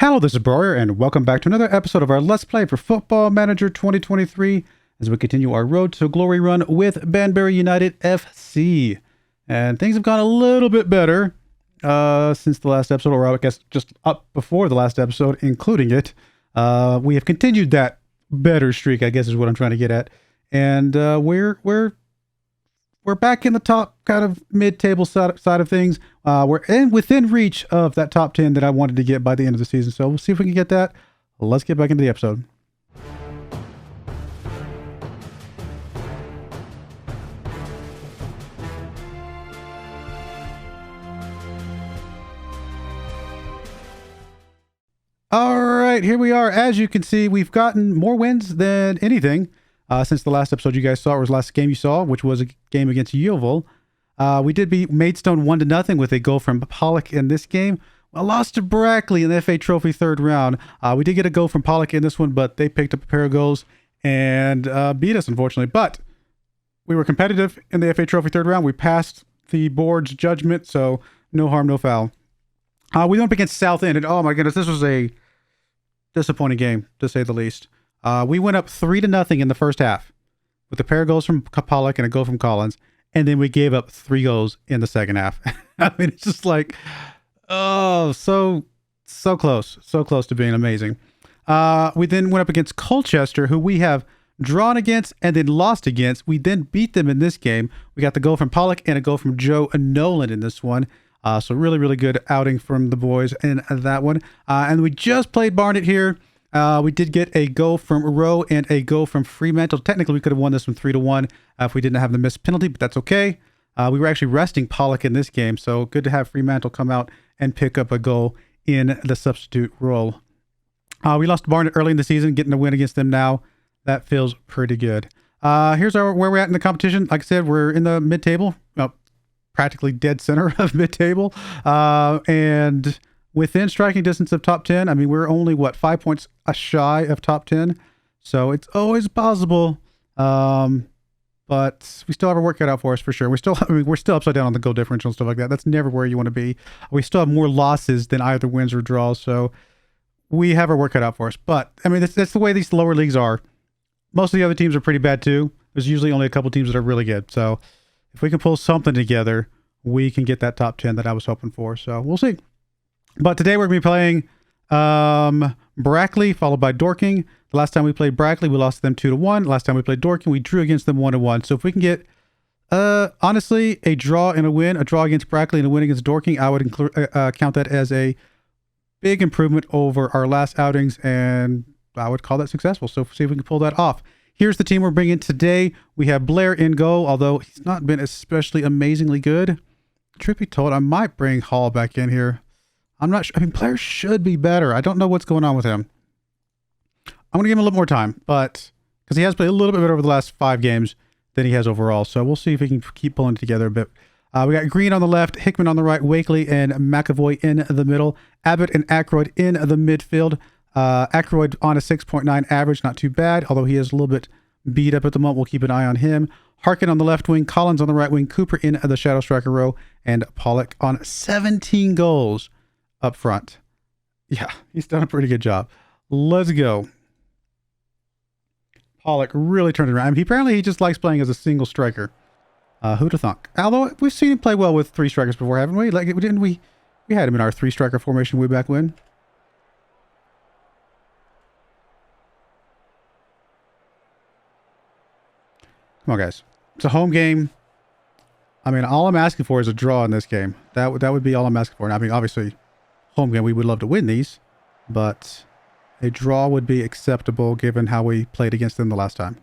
Hello, this is Broyar, and welcome back to another episode of our Let's Play for Football Manager 2023 as we continue our road to glory run with Banbury United F.C. And things have gone a little bit better since the last episode, or I guess just up before the last episode, including it. We have continued that better streak, I guess is what I'm trying to get at. And we're back in the top kind of mid-table side of things. We're within reach of that top 10 that I wanted to get by the end of the season. So we'll see if we can get that. Let's get back into the episode. All right, here we are. As you can see, we've gotten more wins than anything since the last episode you guys saw, or was the last game you saw, which was a game against Yeovil. We did beat Maidstone 1-0 with a goal from Pollock in this game. I lost to Brackley in the FA Trophy third round. We did get a goal from Pollock in this one, but they picked up a pair of goals and beat us, unfortunately. But we were competitive in the FA Trophy third round. We passed the board's judgment, so no harm, no foul. We went up against Southend, and oh my goodness, this was a disappointing game, to say the least. We went up 3-0 in the first half with a pair of goals from Pollock and a goal from Collins. And then we gave up 3 goals in the second half. I mean, it's just like, oh, so close. So close to being amazing. We then went up against Colchester, who we have drawn against and then lost against. We then beat them in this game. We got the goal from Pollock and a goal from Joe Nolan in this one. So really, really good outing from the boys in that one. And we just played Barnet here. We did get a goal from Rowe and a goal from Fremantle. Technically, we could have won this one 3-1 if we didn't have the missed penalty, but that's okay. We were actually resting Pollock in this game, so good to have Fremantle come out and pick up a goal in the substitute role. We lost to Barnet early in the season, getting a win against them now. That feels pretty good. Here's where we're at in the competition. Like I said, we're in the mid-table, practically dead center of mid-table, and within striking distance of top 10. I mean, we're only, 5 points shy of top 10. So it's always possible. But we still have our work cut out for us for sure. We're still upside down on the goal differential and stuff like that. That's never where you want to be. We still have more losses than either wins or draws. So we have our work cut out for us. But, I mean, that's the way these lower leagues are. Most of the other teams are pretty bad too. There's usually only a couple teams that are really good. So if we can pull something together, we can get that top 10 that I was hoping for. So we'll see. But today we're going to be playing Brackley, followed by Dorking. The last time we played Brackley, we lost them 2-1. Last time we played Dorking, we drew against them 1-1. So if we can get, honestly, a draw and a win, a draw against Brackley and a win against Dorking, I would count that as a big improvement over our last outings, and I would call that successful. So see if we can pull that off. Here's the team we're bringing today. We have Blair in goal, although he's not been especially amazingly good. Truth be told, I might bring Hall back in here. I'm not sure. I mean, Blair should be better. I don't know what's going on with him. I'm going to give him a little more time, but because he has played a little bit better over the last 5 games than he has overall. So we'll see if he can keep pulling it together a bit. We got Green on the left, Hickman on the right, Wakely and McAvoy in the middle, Abbott and Ackroyd in the midfield. Ackroyd on a 6.9 average, not too bad, although he is a little bit beat up at the moment. We'll keep an eye on him. Harkin on the left wing, Collins on the right wing, Cooper in the shadow striker row, and Pollock on 17 goals up front. Yeah, he's done a pretty good job. Let's go. Pollock really turned it around. I mean, he just likes playing as a single striker. Who'd have thunk? Although we've seen him play well with 3 strikers before, haven't we? Like, didn't we? We had him in our 3-striker formation way back when. Come on, guys. It's a home game. I mean, all I'm asking for is a draw in this game. That would be all I'm asking for. And I mean, obviously, home game, we would love to win these, but a draw would be acceptable given how we played against them the last time.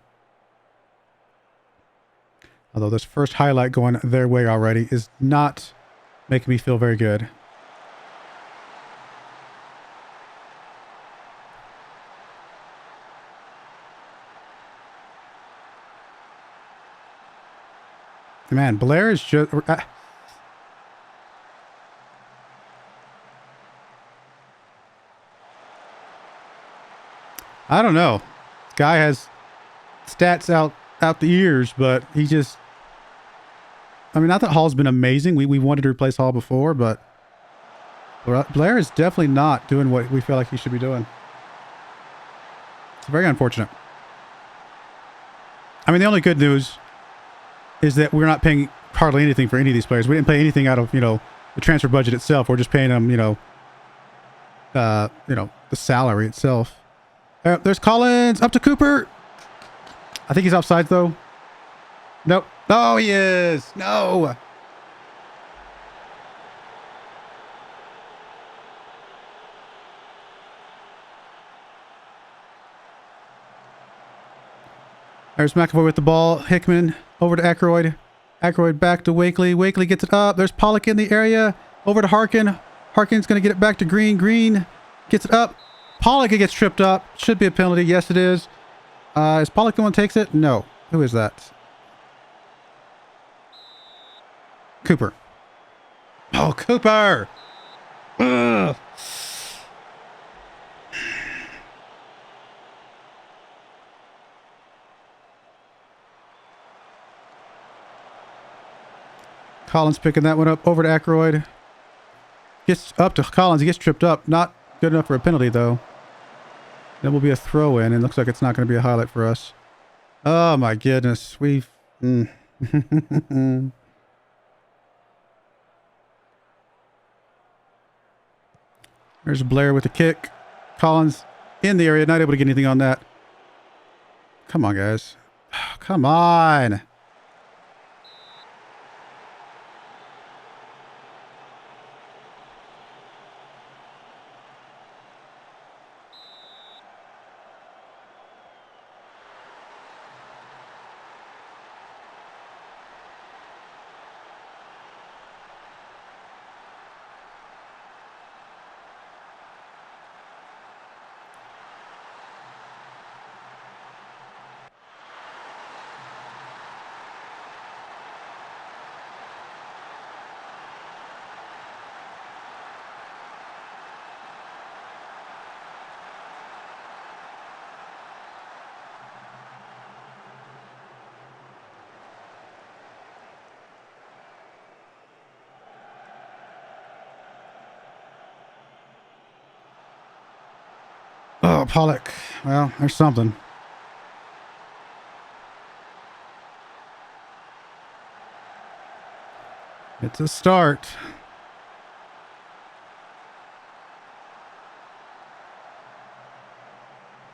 Although this first highlight going their way already is not making me feel very good. Man, Blair is just... I don't know. Guy has stats out the ears, but he just... I mean, not that Hall's been amazing. We wanted to replace Hall before, but Blair is definitely not doing what we feel like he should be doing. It's very unfortunate. I mean, the only good news is that we're not paying hardly anything for any of these players. We didn't pay anything out of, the transfer budget itself. We're just paying them, the salary itself. There's Collins up to Cooper. I think he's offside though. Nope. Oh, he is. No. There's McAvoy with the ball. Hickman over to Aykroyd. Aykroyd back to Wakely. Wakely gets it up. There's Pollock in the area. Over to Harkin. Harkin's going to get it back to Green. Green gets it up. Pollock gets tripped up. Should be a penalty. Yes, it is. Is Pollock the one who takes it? No. Who is that? Cooper. Oh, Cooper! Ugh. Collins picking that one up. Over to Aykroyd. Gets up to Collins. He gets tripped up. Not good enough for a penalty, though. That will be a throw-in, and looks like it's not going to be a highlight for us. Oh, my goodness. We've... There's Blair with the kick. Collins in the area. Not able to get anything on that. Come on, guys. Come on. Oh, Pollock. Well, there's something. It's a start.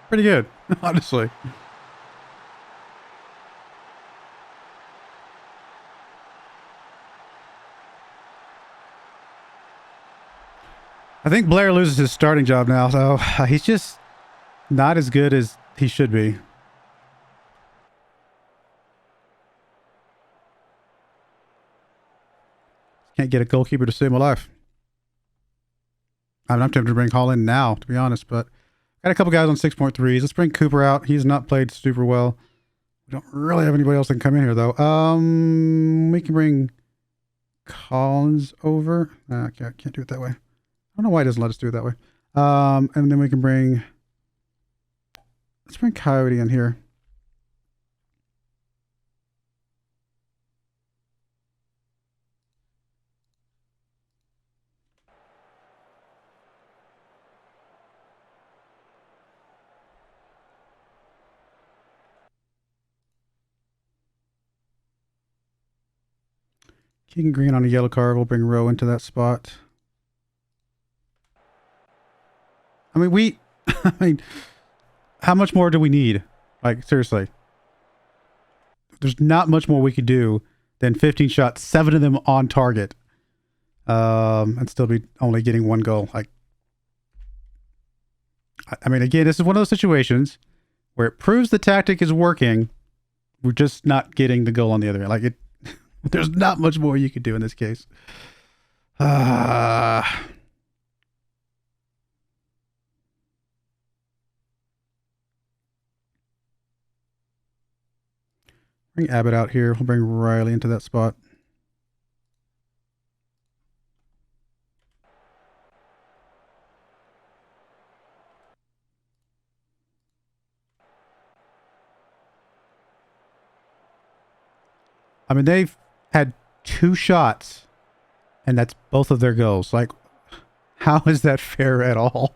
Pretty good, honestly. I think Blair loses his starting job now, so he's just not as good as he should be. Can't get a goalkeeper to save my life. I'm tempted to bring Hall in now, to be honest, but got a couple guys on 6.3s. Let's bring Cooper out. He's not played super well. We don't really have anybody else that can come in here, though. We can bring Collins over. I can't do it that way. I don't know why it doesn't let us do it that way. And then we can bring... Let's bring Coyote in here. Keegan Green on a yellow card. We'll bring Rowe into that spot. I mean, I mean, how much more do we need? Like, seriously. There's not much more we could do than 15 shots, 7 of them on target. And still be only getting 1 goal. Like, I mean, again, this is one of those situations where it proves the tactic is working. We're just not getting the goal on the other end. Like, there's not much more you could do in this case. Bring Abbott out here. We'll bring Riley into that spot. I mean, they've had 2 shots, and that's both of their goals. Like, How is that fair at all?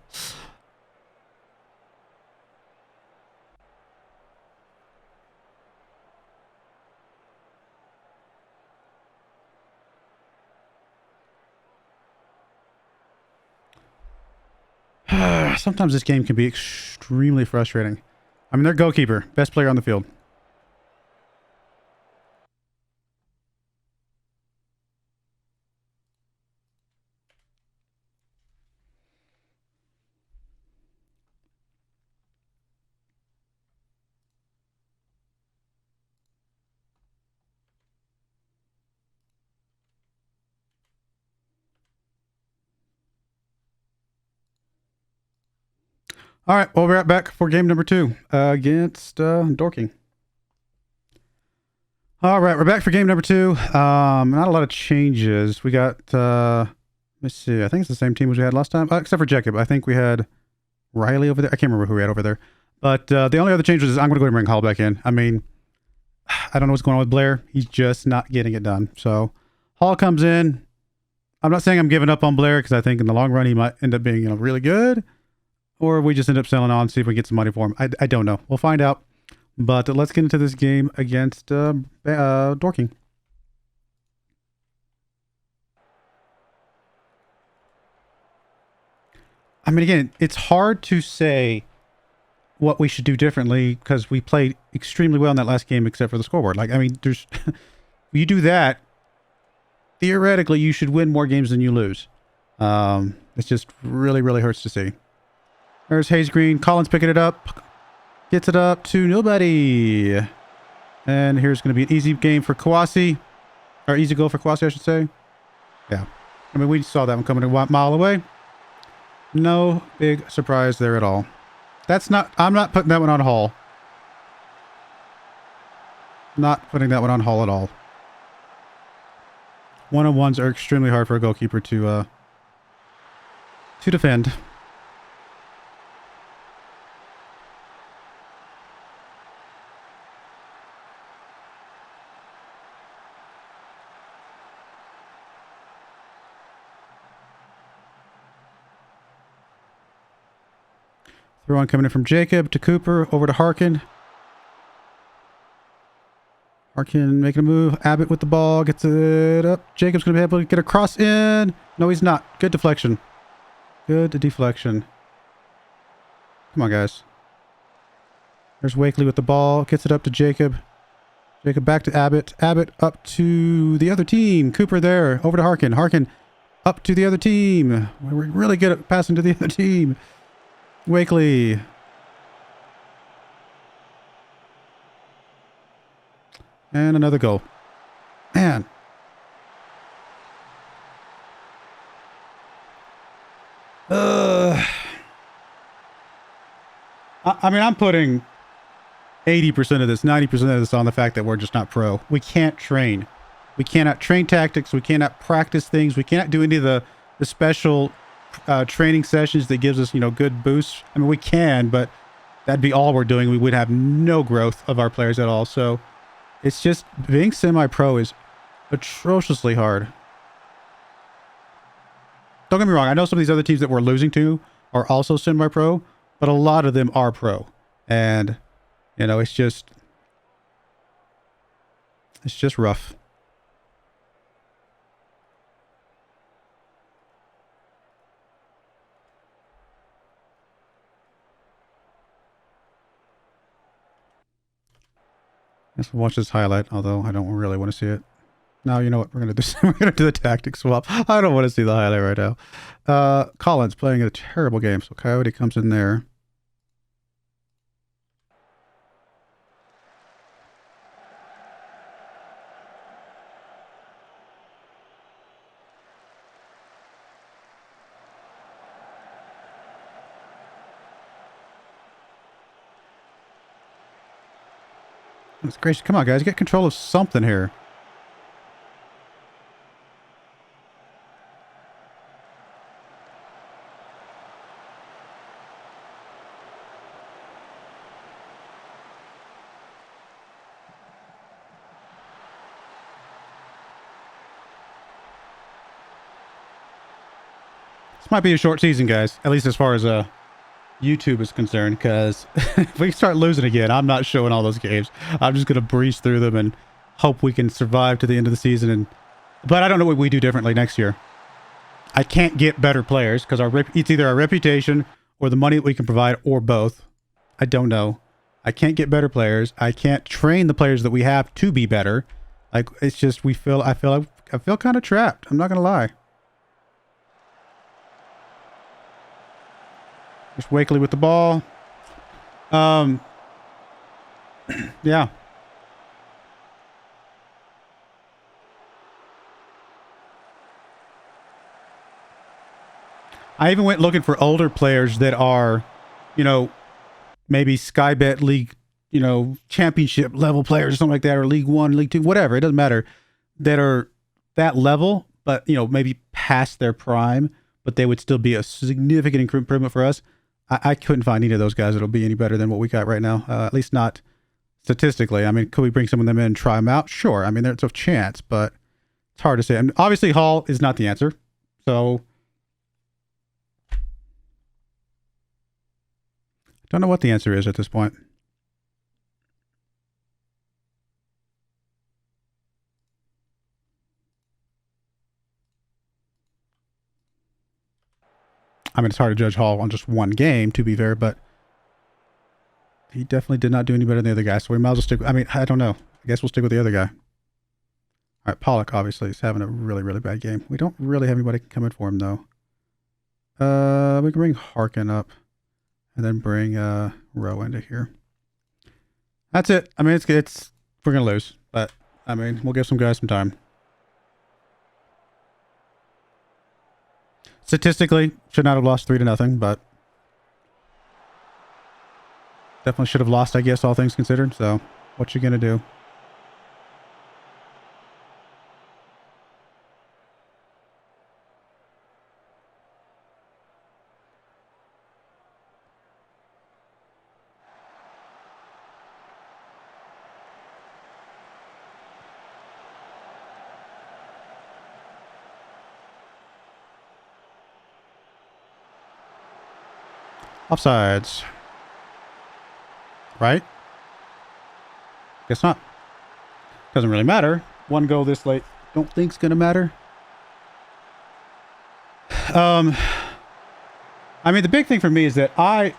Sometimes this game can be extremely frustrating. I mean, their goalkeeper, best player on the field. All right, well, we're right back for game number 2 against Dorking. All right, we're back for game number 2. Not a lot of changes. We got, let's see, I think it's the same team as we had last time, except for Jacob. I think we had Riley over there. I can't remember who we had over there. But the only other change was I'm going to go ahead and bring Hall back in. I mean, I don't know what's going on with Blair. He's just not getting it done. So Hall comes in. I'm not saying I'm giving up on Blair because I think in the long run he might end up being really good. Or we just end up selling on, see if we get some money for him. I don't know. We'll find out. But let's get into this game against Dorking. I mean, again, it's hard to say what we should do differently because we played extremely well in that last game except for the scoreboard. Like, I mean, there's you do that, theoretically you should win more games than you lose. It just really, really hurts to see. There's Hayes Green. Collins picking it up. Gets it up to nobody. And here's going to be an easy game for Kawasi. Or easy goal for Kawasi, I should say. Yeah. I mean, we saw that one coming a mile away. No big surprise there at all. I'm not putting that one on Hall. Not putting that one on Hall at all. One-on-ones are extremely hard for a goalkeeper to defend. Throw on coming in from Jacob to Cooper, over to Harkin. Harkin making a move. Abbott with the ball, gets it up. Jacob's going to be able to get a cross in. No, he's not. Good deflection. Good deflection. Come on, guys. There's Wakely with the ball. Gets it up to Jacob. Jacob back to Abbott. Abbott up to the other team. Cooper there. Over to Harkin. Harkin up to the other team. We're really good at passing to the other team. Wakely. And another goal. Man. I mean, I'm putting 80% of this, 90% of this on the fact that we're just not pro. We can't train. We cannot train tactics. We cannot practice things. We cannot do any of the special training sessions that gives us, good boosts. I mean, we can, but that'd be all we're doing. We would have no growth of our players at all. So it's just being semi-pro is atrociously hard. Don't get me wrong. I know some of these other teams that we're losing to are also semi-pro, but a lot of them are pro. And, it's just rough. Let's watch this highlight, although I don't really want to see it. No, you know what? We're gonna do we're gonna do the tactic swap. I don't want to see the highlight right now. Collins playing a terrible game, so Coyote comes in there. That's gracious. Come on, guys, get control of something here. This might be a short season, guys. At least as far as YouTube is concerned, because if we start losing again, I'm not showing all those games. I'm just gonna breeze through them and hope we can survive to the end of the season. But I don't know what we do differently next year. I can't get better players because it's either our reputation or the money that we can provide, or both. I don't know. I can't get better players. I can't train the players that we have to be better. Like, it's just I feel kind of trapped. I'm not gonna lie. Just Wakely with the ball. Yeah. I even went looking for older players that are, you know, maybe Skybet League, you know, championship level players or something like that, or League 1, League 2, whatever. It doesn't matter. That are that level, but, you know, maybe past their prime, but they would still be a significant improvement for us. I couldn't find any of those guys that'll be any better than what we got right now. At least not statistically. I mean, could we bring some of them in and try them out? Sure. I mean, there's a chance, but it's hard to say. And obviously, Hall is not the answer. So, don't know what the answer is at this point. I mean, it's hard to judge Hall on just one game, to be fair, but he definitely did not do any better than the other guy, so we might as well stick. I mean, I don't know. I guess we'll stick with the other guy. All right, Pollock obviously is having a really, really bad game. We don't really have anybody coming for him, though. We can bring Harkin up and then bring Rowe into here. That's it. I mean, it's we're going to lose, but, I mean, we'll give some guys some time. Statistically, should not have lost 3-0, but definitely should have lost, I guess, all things considered. So, what you gonna do? Offsides. Right? Guess not. Doesn't really matter. One goal this late. Don't think's gonna matter. I mean, the big thing for me is that I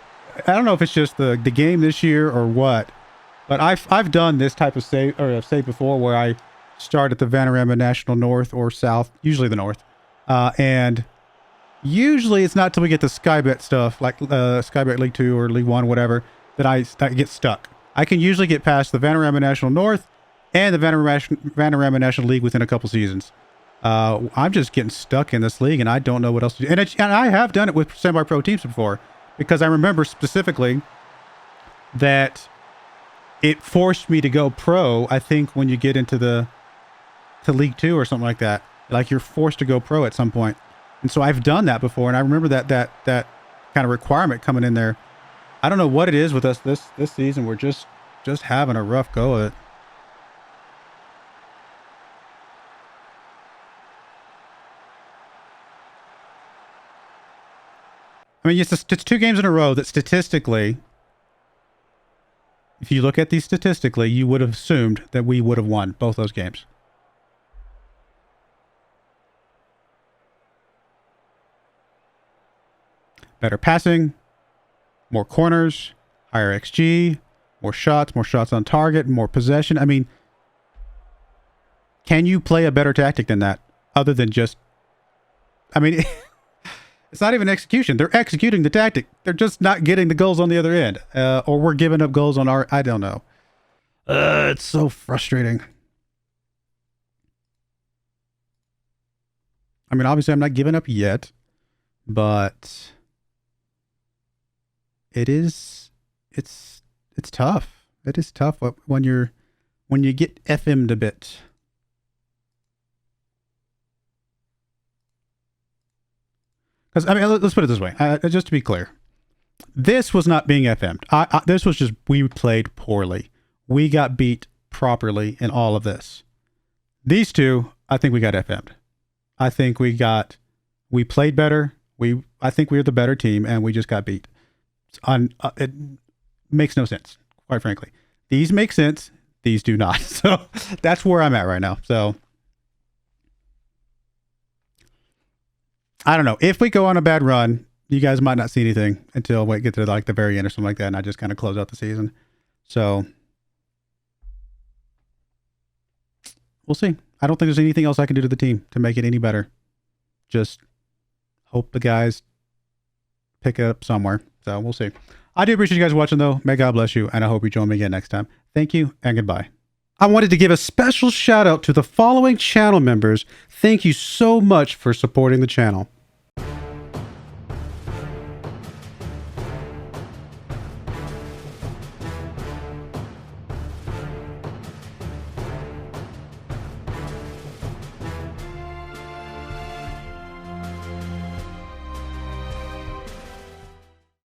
don't know if it's just the game this year or what, but I've done this type of save before, where I start at the Vanarama National North or South, usually the North, and usually it's not till we get the Skybet stuff, like Skybet League 2 or League 1, whatever, that I get stuck. I can usually get past the Vanarama National North and the Vanarama National League within a couple seasons. I'm just getting stuck in this league, and I don't know what else to do. And I have done it with semi-pro teams before, because I remember specifically that it forced me to go pro, I think, when you get into to League 2 or something like that. Like, you're forced to go pro at some point. And so I've done that before, and I remember that kind of requirement coming in there. I don't know what it is with us this season. We're just having a rough go of it. I mean, it's 2 games in a row that statistically, if you look at these statistically, you would have assumed that we would have won both those games. Better passing, more corners, higher XG, more shots on target, more possession. I mean, can you play a better tactic than that? Other than just, I mean, it's not even execution. They're executing the tactic. They're just not getting the goals on the other end. Or we're giving up goals on our, I don't know. It's so frustrating. I mean, obviously I'm not giving up yet, but it's tough. It is tough when you get FM'd a bit. Because, I mean, let's put it this way. Just to be clear, this was not being FM'd. This was just, we played poorly. We got beat properly in all of this. These two, I think we got FM'd. I think we played better. I think we're the better team, and we just got beat. It makes no sense, quite frankly. These make sense. These do not. So that's where I'm at right now. So I don't know. If we go on a bad run, you guys might not see anything until we get to like the very end or something like that, and I just kind of close out the season. So we'll see. I don't think there's anything else I can do to the team to make it any better. Just hope the guys pick it up somewhere. So we'll see. I do appreciate you guys watching, though. May God bless you, and I hope you join me again next time. Thank you, and goodbye. I wanted to give a special shout out to the following channel members. Thank you so much for supporting the channel.